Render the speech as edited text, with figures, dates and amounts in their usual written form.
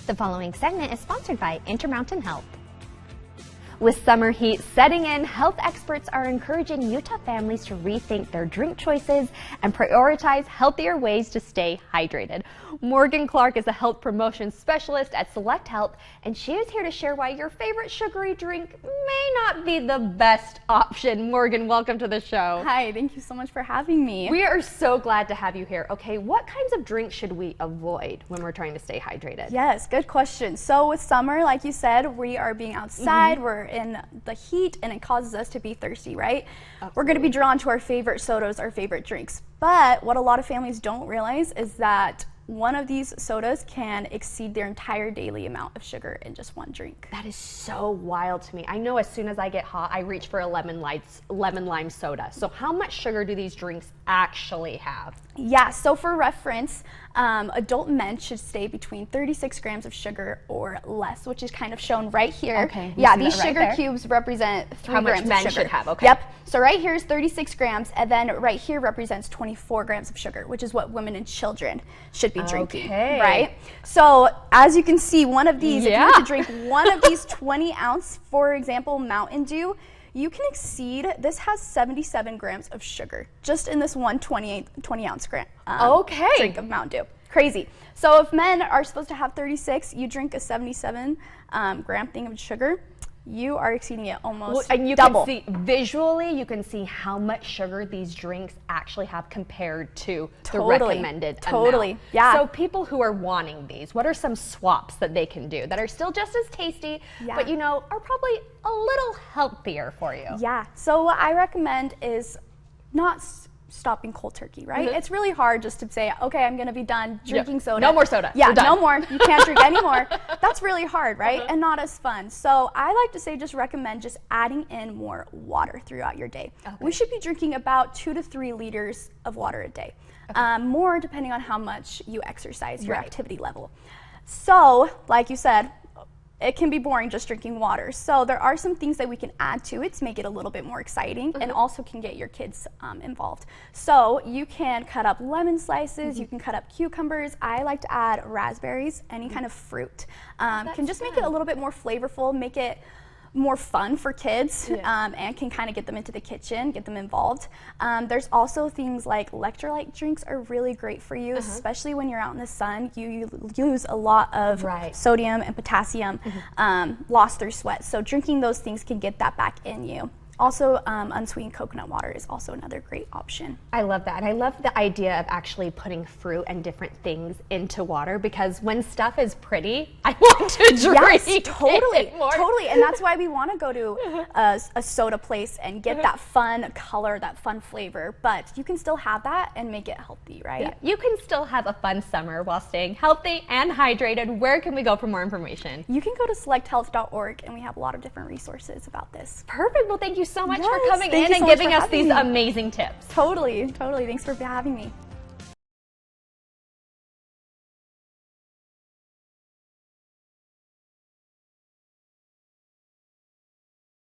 The following segment is sponsored by Intermountain Health. With summer heat setting in, health experts are encouraging Utah families to rethink their drink choices and prioritize healthier ways to stay hydrated. Morgan Clark is a health promotion specialist at Select Health, and she is here to share why your favorite sugary drink may not be the best option. Morgan, welcome to the show. Hi, thank you so much for having me. We are so glad to have you here. Okay, what kinds of drinks should we avoid when we're trying to stay hydrated? Yes, good question. So with summer, like you said, we are being outside, we're in the heat, and it causes us to be thirsty, right? Absolutely. We're going to be drawn to our favorite sodas, our favorite drinks. But what a lot of families don't realize is that one of these sodas can exceed their entire daily amount of sugar in just one drink. That is so wild to me. I know as soon as I get hot, I reach for a lemon lime soda. So how much sugar do these drinks actually have? Yeah, so for reference, adult men should stay between 36 grams of sugar or less, which is kind of shown right here. Okay. Yeah, these sugar cubes represent 3 grams of sugar. How much men should have, okay. Yep. So right here is 36 grams, and then right here represents 24 grams of sugar, which is what women and children should be drinking, right? So as you can see, one of these, if you were to drink one of these 20-ounce, for example, Mountain Dew, you can exceed, this has 77 grams of sugar just in this one 20-ounce drink of Mountain Dew. Crazy. So if men are supposed to have 36, you drink a 77 gram thing of sugar, you are exceeding it almost and you double. Can see, visually, you can see how much sugar these drinks actually have compared to the recommended amount. Yeah. So people who are wanting these, what are some swaps that they can do that are still just as tasty, but you know, are probably a little healthier for you? Yeah. So what I recommend is not stopping cold turkey, right? It's really hard just to say, okay, I'm going to be done drinking soda. No more soda. Yeah, no more. You can't drink anymore. That's really hard, right? And not as fun. So I like to say, just recommend just adding in more water throughout your day. We should be drinking about 2 to 3 liters of water a day. More depending on how much you exercise, your activity level. So, like you said, it can be boring just drinking water. So there are some things that we can add to it to make it a little bit more exciting and also can get your kids involved. So you can cut up lemon slices, you can cut up cucumbers. I like to add raspberries, any kind of fruit. Can just make it a little bit more flavorful, make it more fun for kids, and can kind of get them into the kitchen, get them involved. There's also things like electrolyte drinks are really great for you, especially when you're out in the sun. You use a lot of sodium and potassium lost through sweat. So drinking those things can get that back in you. Also, unsweetened coconut water is also another great option. I love that. And I love the idea of actually putting fruit and different things into water, because when stuff is pretty, I want to drink it more. Totally. And that's why we want to go to a soda place and get that fun color, that fun flavor. But you can still have that and make it healthy, right? Yeah. You can still have a fun summer while staying healthy and hydrated. Where can we go for more information? You can go to selecthealth.org, and we have a lot of different resources about this. Perfect. Well, thank you so much for coming in and giving us these amazing tips. Totally. Thanks for having me.